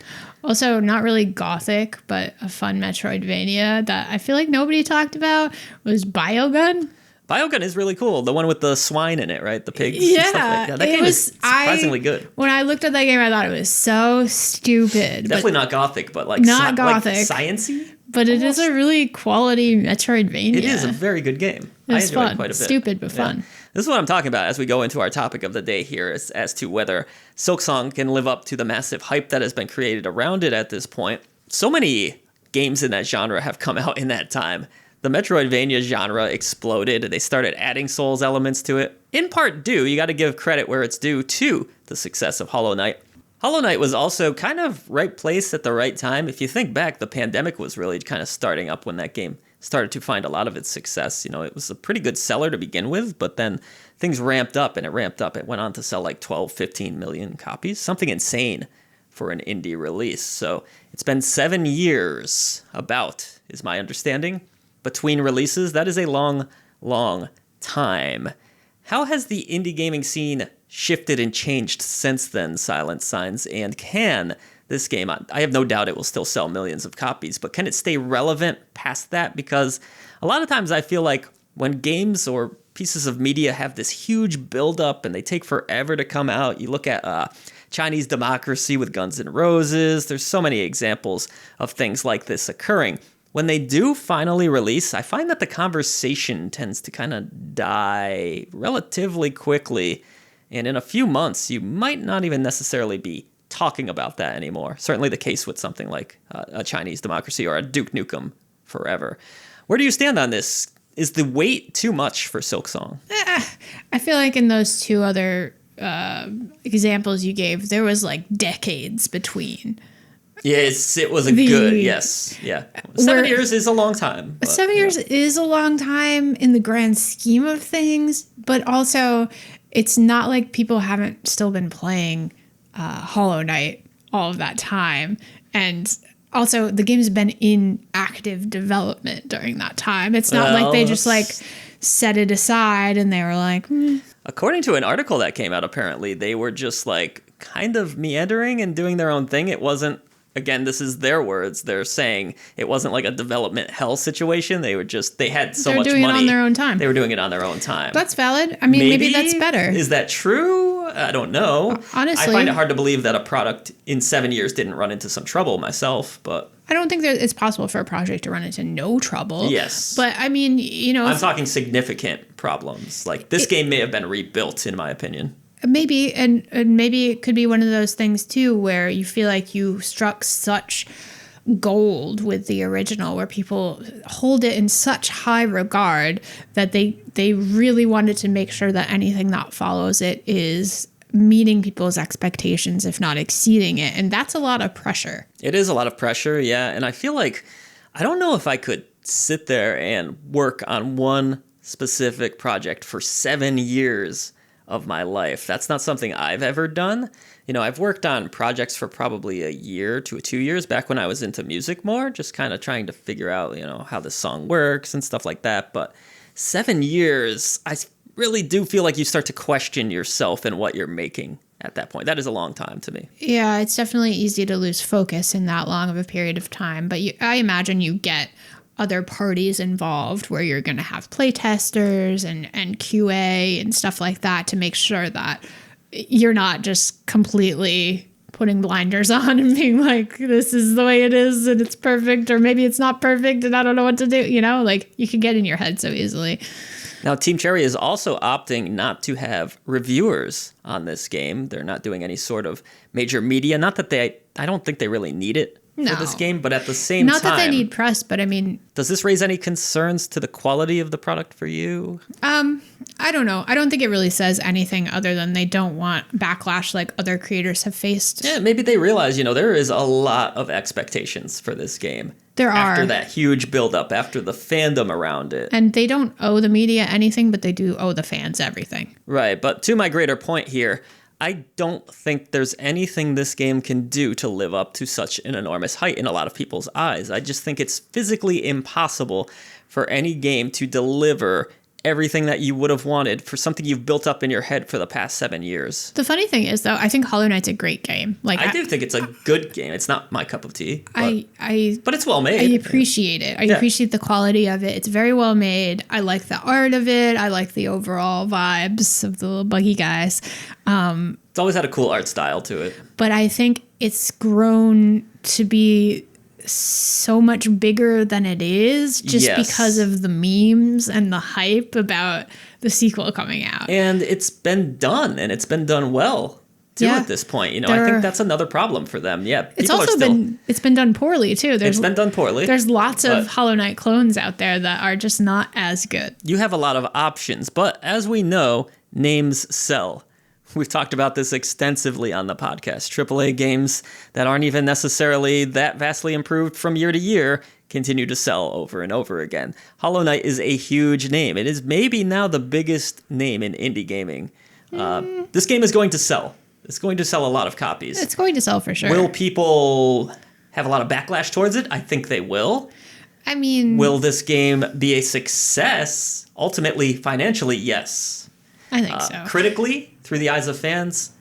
Also, not really gothic, but a fun Metroidvania that I feel like nobody talked about was Biogun. Biogun is really cool. The one with the swine in it, right? The pigs. Yeah. And stuff like that. That game is surprisingly good. When I looked at that game, I thought it was so stupid. Definitely not gothic, but like not gothic. Like science-y. But it is a really quality Metroidvania. It is a very good game. I enjoyed fun. it quite a bit. Stupid, but fun. This is what I'm talking about as we go into our topic of the day here, as to whether Silksong can live up to the massive hype that has been created around it at this point. So many games in that genre have come out in that time. The Metroidvania genre exploded. They started adding Souls elements to it. In part due, you got to give credit where it's due, to the success of Hollow Knight. Hollow Knight was also kind of right place at the right time. If you think back, the pandemic was really kind of starting up when that game started to find a lot of its success. You know, it was a pretty good seller to begin with, but then things ramped up. It went on to sell like 12, 15 million copies, something insane for an indie release. So it's been 7 years, about, is my understanding, between releases. That is a long, long time. How has the indie gaming scene shifted and changed since then, Silent Signs? And can this game, I have no doubt it will still sell millions of copies, but can it stay relevant past that? Because a lot of times I feel like when games or pieces of media have this huge buildup and they take forever to come out, you look at Chinese Democracy with Guns N' Roses. There's so many examples of things like this occurring. When they do finally release, I find that the conversation tends to kind of die relatively quickly. And in a few months, you might not even necessarily be talking about that anymore. Certainly the case with something like a Chinese Democracy or a Duke Nukem Forever. Where do you stand on this? Is the wait too much for Silksong? I feel like in those 2 other examples you gave, there was like decades between. Yes, it was a good, yes. Yeah. 7 years is a long time. But, 7 years is a long time in the grand scheme of things, but also it's not like people haven't still been playing Hollow Knight all of that time. And also the game's been in active development during that time. It's not like they just like set it aside and they were like... According to an article that came out, apparently, they were just like kind of meandering and doing their own thing. It wasn't... Again, this is their words. They're saying it wasn't like a development hell situation. They had so much money. They're doing it on their own time. They were doing it on their own time. That's valid. I mean, maybe that's better. Is that true? I don't know. Honestly, I find it hard to believe that a product in 7 years didn't run into some trouble myself, but... I don't think that it's possible for a project to run into no trouble. Yes. But, I mean, you know... I'm talking significant problems. Like, this game may have been rebuilt, in my opinion. Maybe, and maybe it could be one of those things, too, where you feel like you struck such gold with the original, where people hold it in such high regard that they really wanted to make sure that anything that follows it is meeting people's expectations, if not exceeding it. And that's a lot of pressure. It is a lot of pressure, yeah. And I feel like, I don't know if I could sit there and work on one specific project for 7 years of my life. That's not something I've ever done. You know, I've worked on projects for probably a year to 2 years back when I was into music more, just kind of trying to figure out, you know, how this song works and stuff like that. But 7 years, I really do feel like you start to question yourself and what you're making at that point. That is a long time to me. Yeah, it's definitely easy to lose focus in that long of a period of time. But I imagine you get other parties involved where you're going to have playtesters and QA and stuff like that to make sure that you're not just completely putting blinders on and being like, this is the way it is and it's perfect, or maybe it's not perfect and I don't know what to do. You know, like you can get in your head so easily. Now, Team Cherry is also opting not to have reviewers on this game. They're not doing any sort of major media. Not that I don't think they really need it for this game, but at the same time... Not that they need press, but I mean... Does this raise any concerns to the quality of the product for you? I don't know. I don't think it really says anything other than they don't want backlash like other creators have faced. Yeah, maybe they realize, you know, there is a lot of expectations for this game. There are. After that huge buildup, after the fandom around it. And they don't owe the media anything, but they do owe the fans everything. Right, but to my greater point here, I don't think there's anything this game can do to live up to such an enormous height in a lot of people's eyes. I just think it's physically impossible for any game to deliver everything that you would have wanted for something you've built up in your head for the past 7 years. The funny thing is, though, I think Hollow Knight's a great game. Like I do think it's a good game. It's not my cup of tea. But but it's well made. I appreciate it. I appreciate the quality of it. It's very well made. I like the art of it. I like the overall vibes of the little buggy guys. It's always had a cool art style to it. But I think it's grown to be so much bigger than it is just because of the memes and the hype about the sequel coming out. And it's been done, and it's been done well too at this point. You know, I think that's another problem for them. Yeah, it's also been done poorly too. It's been done poorly. There's lots of Hollow Knight clones out there that are just not as good. You have a lot of options, but as we know, names sell. We've talked about this extensively on the podcast. AAA games that aren't even necessarily that vastly improved from year to year continue to sell over and over again. Hollow Knight is a huge name. It is maybe now the biggest name in indie gaming. This game is going to sell. It's going to sell a lot of copies. It's going to sell for sure. Will people have a lot of backlash towards it? I think they will. I mean... Will this game be a success? Ultimately, financially, yes. I think so. Critically, through the eyes of fans,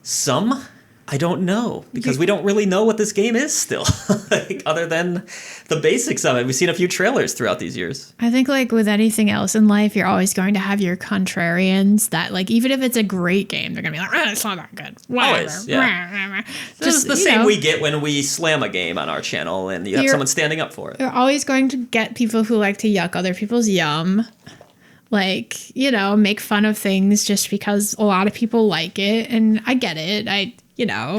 some, I don't know, because we don't really know what this game is still, like, other than the basics of it. We've seen a few trailers throughout these years. I think, like with anything else in life, you're always going to have your contrarians that, like, even if it's a great game, they're going to be like, it's not that good. Whatever. Always, yeah. This is the same we get when we slam a game on our channel and you have someone standing up for it. You're always going to get people who like to yuck other people's yum. Like, you know, make fun of things just because a lot of people like it. And I get it.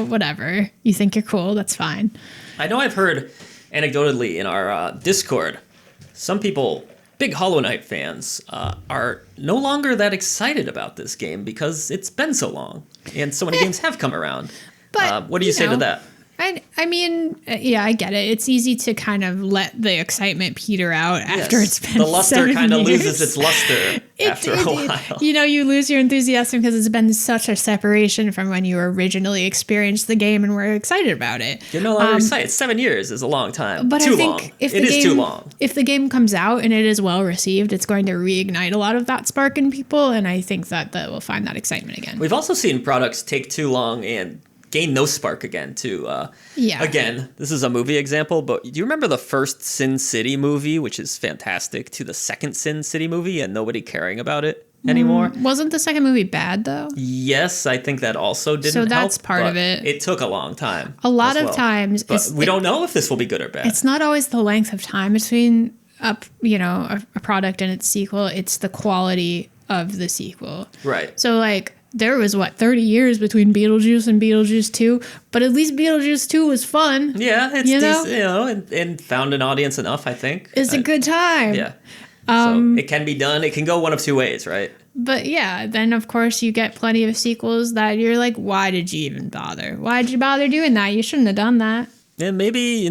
Whatever. You think you're cool, that's fine. I know I've heard anecdotally in our Discord, some people, big Hollow Knight fans, are no longer that excited about this game because it's been so long and so many games have come around. But what do you say to that? I mean, I get it. It's easy to kind of let the excitement peter out after it's been 7 years. The luster kind of loses its luster after a while. You lose your enthusiasm because it's been such a separation from when you originally experienced the game and were excited about it. You're no longer excited. 7 years is a long time. But too I think long. If it is too long. If the game comes out and it is well received, it's going to reignite a lot of that spark in people, and I think that we'll find that excitement again. We've also seen products take too long and gain no spark again, too. Again, this is a movie example, but do you remember the first Sin City movie, which is fantastic, to the second Sin City movie and nobody caring about it anymore? Wasn't the second movie bad, though? Yes, I think that also didn't help. So that's part of it. It took a long time. A lot of times. But we don't know if this will be good or bad. It's not always the length of time between a product and its sequel. It's the quality of the sequel. Right. So, like, there was 30 years between Beetlejuice and Beetlejuice 2, but at least Beetlejuice 2 was fun. Yeah, it's decent, and found an audience enough, I think. It's a good time. Yeah. So it can be done. It can go one of two ways, right? But yeah, then of course you get plenty of sequels that you're like, why did you even bother? Why did you bother doing that? You shouldn't have done that. And maybe,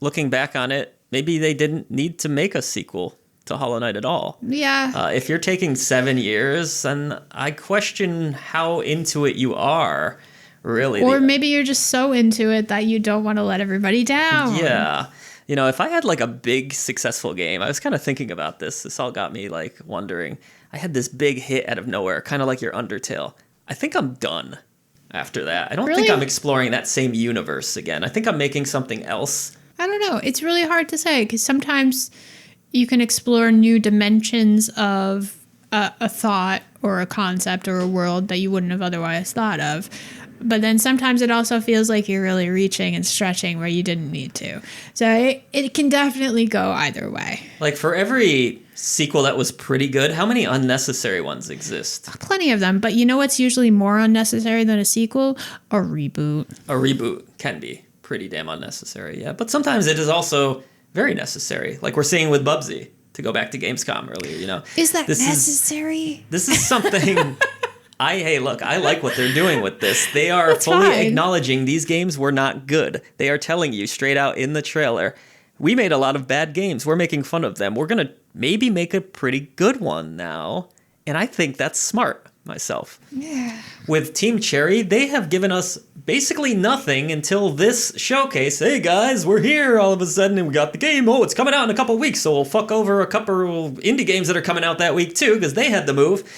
looking back on it, maybe they didn't need to make a sequel to Hollow Knight at all. Yeah. If you're taking 7 years, then I question how into it you are, really. Or maybe you're just so into it that you don't want to let everybody down. Yeah. If I had like a big successful game, I was kind of thinking about this. This all got me like wondering. I had this big hit out of nowhere, kind of like your Undertale. I think I'm done after that. I don't think I'm exploring that same universe again. I think I'm making something else. I don't know. It's really hard to say because sometimes you can explore new dimensions of a thought or a concept or a world that you wouldn't have otherwise thought of. But then sometimes it also feels like you're really reaching and stretching where you didn't need to. So it can definitely go either way. Like for every sequel that was pretty good, how many unnecessary ones exist? Plenty of them. But you know what's usually more unnecessary than a sequel? A reboot. A reboot can be pretty damn unnecessary, yeah. But sometimes it is also very necessary. Like we're seeing with Bubsy, to go back to Gamescom earlier, Is that necessary? This is something... I like what they're doing with this. They are fully acknowledging these games were not good. They are telling you straight out in the trailer, we made a lot of bad games. We're making fun of them. We're going to maybe make a pretty good one now. And I think that's smart myself. Yeah. With Team Cherry, they have given us basically nothing until this showcase. Hey guys, we're here all of a sudden and we got the game. Oh, it's coming out in a couple weeks, so we'll fuck over a couple indie games that are coming out that week too because they had the move.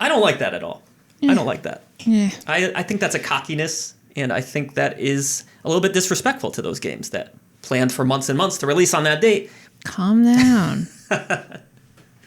I don't like that at all. I don't like that. Yeah. I think that's a cockiness, and I think that is a little bit disrespectful to those games that planned for months and months to release on that date. Calm down.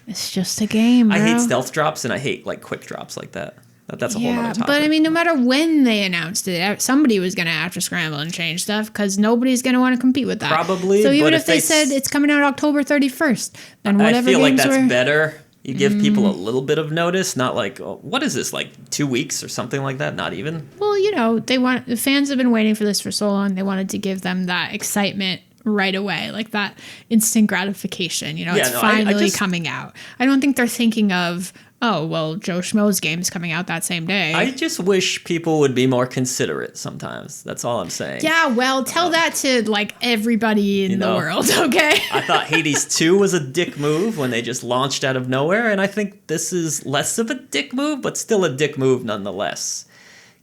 It's just a game, bro. I hate stealth drops, and I hate like quick drops like that. That's a whole other topic. But I mean, no matter when they announced it, somebody was going to have to scramble and change stuff because nobody's going to want to compete with that. Probably. So even if they said it's coming out October 31st, then whatever I feel like games that's were... better. You give people a little bit of notice, not like, oh, what is this, like 2 weeks or something like that? Not even. Well, the fans have been waiting for this for so long. They wanted to give them that excitement right away, like that instant gratification. Finally coming out. I don't think they're thinking of, oh, well, Joe Schmo's game is coming out that same day. I just wish people would be more considerate sometimes. That's all I'm saying. Yeah, well, tell that to, like, everybody in the world, okay? I thought Hades 2 was a dick move when they just launched out of nowhere, and I think this is less of a dick move, but still a dick move nonetheless.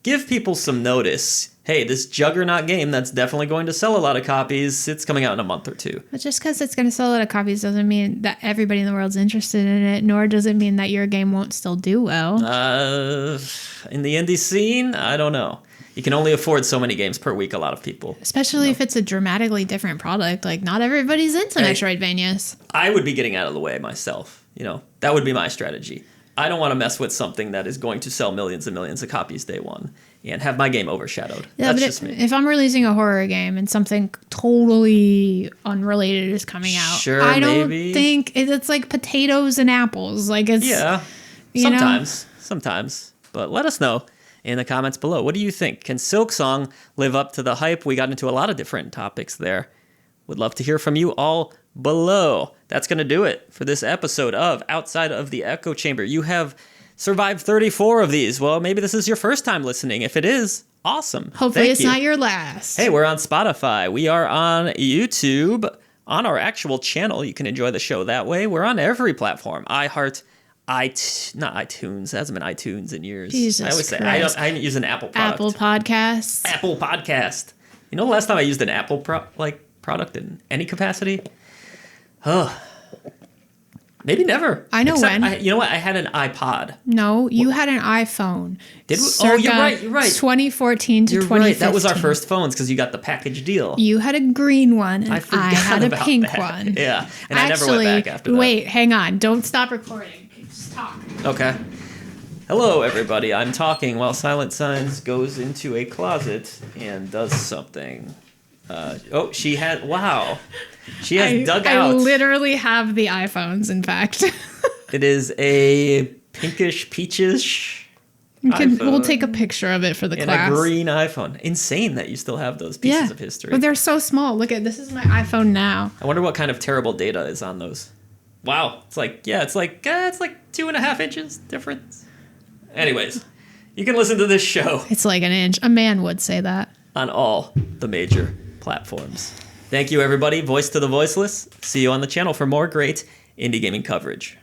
Give people some notice. Hey, this juggernaut game that's definitely going to sell a lot of copies, it's coming out in a month or two. But just because it's going to sell a lot of copies doesn't mean that everybody in the world's interested in it, nor does it mean that your game won't still do well. In the indie scene, I don't know. You can only afford so many games per week, a lot of people. Especially if it's a dramatically different product. Like, not everybody's into Metroidvanias. I would be getting out of the way myself. That would be my strategy. I don't want to mess with something that is going to sell millions and millions of copies day one and have my game overshadowed. Yeah, that's just me. If I'm releasing a horror game and something totally unrelated is coming out, sure, I don't think it's like potatoes and apples. Like it's sometimes. But let us know in the comments below. What do you think? Can Silksong live up to the hype? We got into a lot of different topics there. Would love to hear from you all below. That's going to do it for this episode of Outside of the Echo Chamber. You have survived 34 of these. Well, maybe this is your first time listening. If it is, awesome. Hopefully it's not your last. Hey, we're on Spotify. We are on YouTube, on our actual channel. You can enjoy the show that way. We're on every platform. not iTunes. It hasn't been iTunes in years. Jesus I always say I use an Apple product. Apple Podcasts. Apple Podcast. You know the last time I used an Apple product in any capacity? Maybe never. I know when. You know what? I had an iPod. No, you had an iPhone. Did we? Oh, you're right. 2014 to 2015. Right. That was our first phones because you got the package deal. You had a green one and I had a pink that. one. Yeah. And I never went back after that. Wait, hang on. Don't stop recording. Just talk. Okay. Hello, everybody. I'm talking while Silent Signs goes into a closet and does something. She has dug out. I literally have the iPhones, in fact. It is a pinkish, peachish We'll take a picture of it for the class. A green iPhone. Insane that you still have those pieces of history. But they're so small. Look at this is my iPhone now. I wonder what kind of terrible data is on those. Wow. It's like 2.5 inches difference. Anyways, you can listen to this show. It's like an inch. A man would say that. On all the major platforms. Thank you, everybody. Voice to the voiceless. See you on the channel for more great indie gaming coverage.